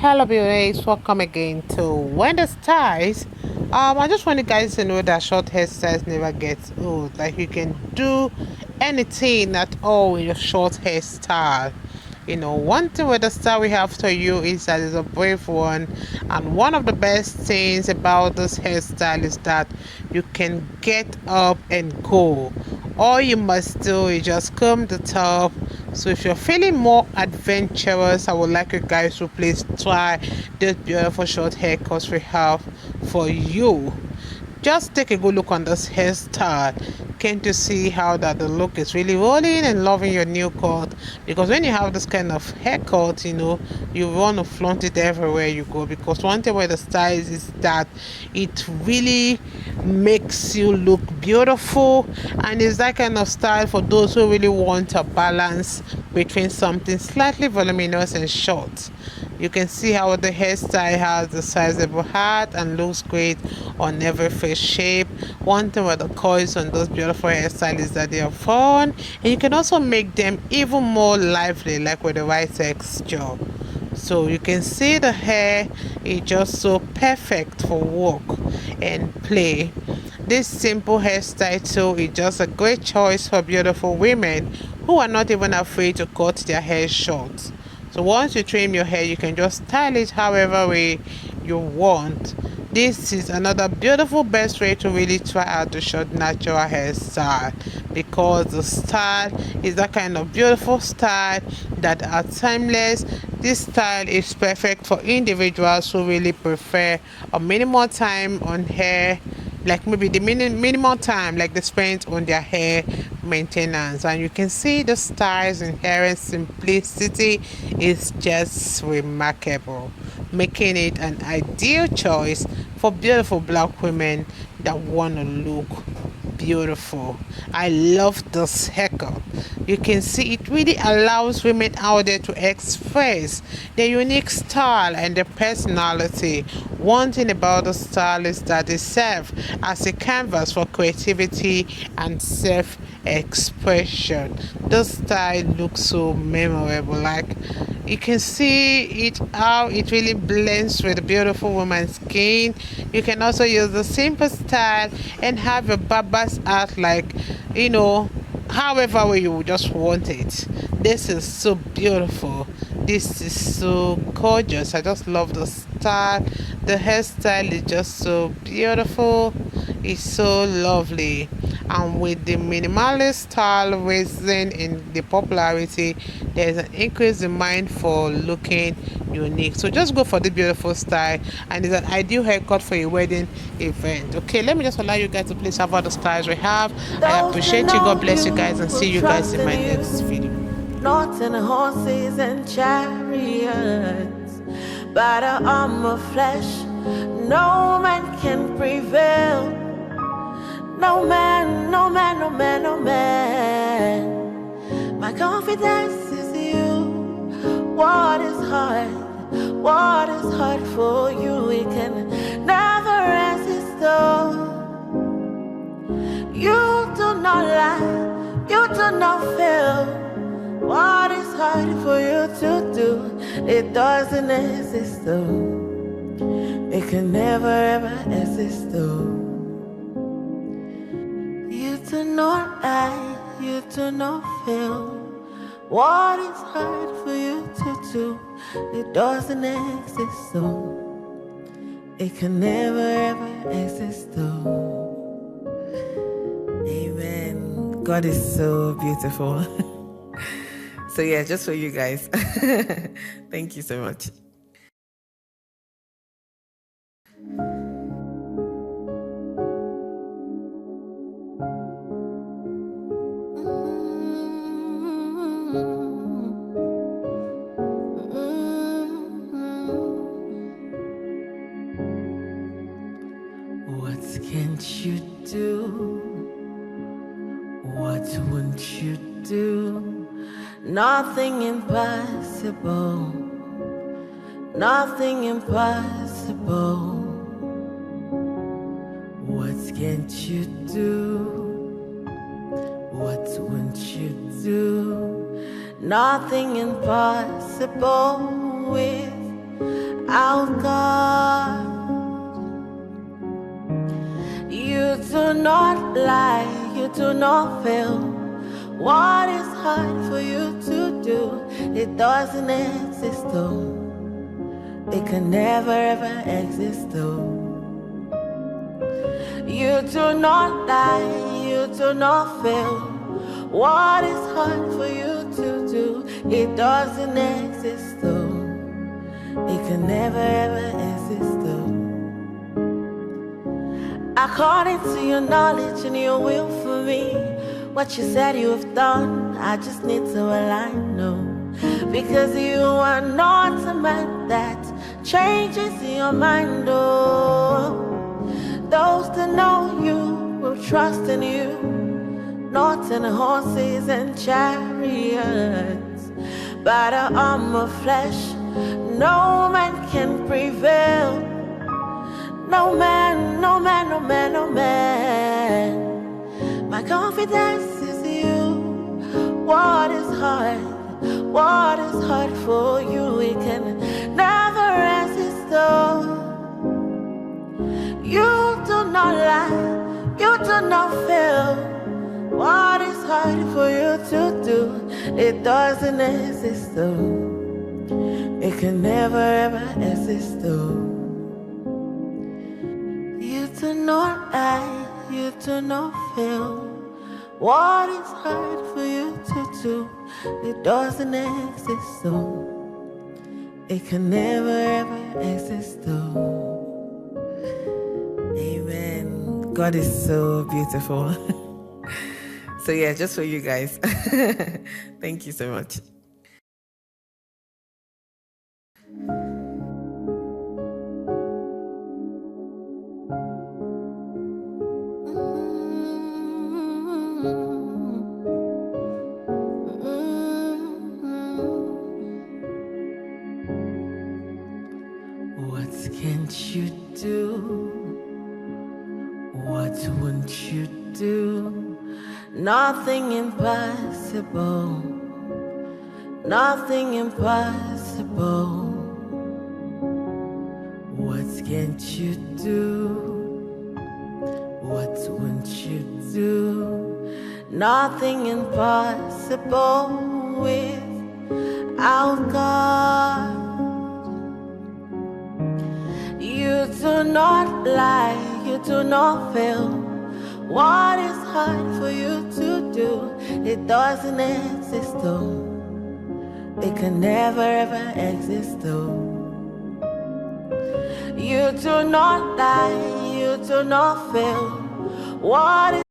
Hello beauties, welcome again to Wendy Styles. I just want you guys to know that short hairstyles never gets old. Like you can do anything at all with your short hairstyle. One thing with the style we have for you is that it's a brave one, and one of the best things about this hairstyle is that you can get up and go. All you must do is just comb the top. So if you're feeling more adventurous, I would like you guys to please try this beautiful short haircuts we have for you. Just take a good look on this hairstyle. Can't you see how that the look is really rolling and loving your new cut? Because when you have this kind of haircut, you want to flaunt it everywhere you go. Because one thing with the style is that it really makes you look beautiful, and it's that kind of style for those who really want a balance between something slightly voluminous and short. You can see how the hairstyle has the sizable hat and looks great on every face shape. One thing with the coils on those beautiful hairstyles is that they are fun, and you can also make them even more lively, like with the right texture. So you can see the hair is just so perfect for work and play. This simple hairstyle too is just a great choice for beautiful women who are not even afraid to cut their hair short. So once you trim your hair, you can just style it however way you want. This is another beautiful best way to really try out the short natural hairstyle, because the style is that kind of beautiful style that are timeless. This style is perfect for individuals who really prefer a minimal time on hair, like maybe the minimal time like they spend on their hair maintenance. And you can see the styles inherent simplicity is just remarkable, making it an ideal choice for beautiful black women that want to look beautiful. I love this haircut. You can see it really allows women out there to express their unique style and their personality. One thing about the style is that they serve as a canvas for creativity and self-expression. The style looks so memorable. Like you can see it how it really blends with the beautiful woman's skin. You can also use the simple style and have a barber's art, like however way you just want it. This is so beautiful. This is so gorgeous. I just love the style. The hairstyle is just so beautiful. It's so lovely. And with the minimalist style rising in the popularity, there's an increased demand for looking unique. So just go for the beautiful style, and it's an ideal haircut for a wedding event. Okay, let me just allow you guys to please have all the styles we have. I appreciate you. God bless you guys, and see you guys in my next video. Not in horses and chariots, but an arm of flesh. No man can prevail. No man, no man, no man, no man. My confidence is you. What is hard? What is hard for you? We can never resist. Oh, you do not lie. You do not fail. What is hard for you to do? It doesn't exist. Oh, it can never ever exist. Oh. You do not lie, you do not fail. What is hard for you to do? It doesn't exist, though. It can never ever exist, though. Amen. God is so beautiful. So yeah, just for you guys. Thank you so much. What can't you do? What won't you do? Nothing impossible. Nothing impossible. What can't you do? What won't you do? Nothing impossible with outcast. You do not lie, you do not fail. What is hard for you to do? It doesn't exist though. It can never ever exist though. You do not lie, you do not fail. What is hard for you to do? It doesn't exist though. It can never ever exist though. According to your knowledge and your will for me, what you said you have done, I just need to align, no. Because you are not a man that changes your mind, oh. Those that know you will trust in you, not in horses and chariots. By the arm of flesh, no man can prevail. No man, no man, no man, no man. My confidence is you. What is hard? What is hard for you? It can never resist though. You do not lie, you do not fail. What is hard for you to do? It doesn't exist though. It can never ever exist though. You do not lie, you do not fail. What is hard for you to do? It doesn't exist though. It can never ever exist though. Amen. God is so beautiful. So yeah, just for you guys. Thank you so much. What can't you do? What won't you do? Nothing impossible. Nothing impossible. What can't you do? What won't you do? Nothing impossible without God. You do not lie, you do not fail. What is hard for you to do? It doesn't exist though. It can never ever exist though. You do not lie, you do not fail. What is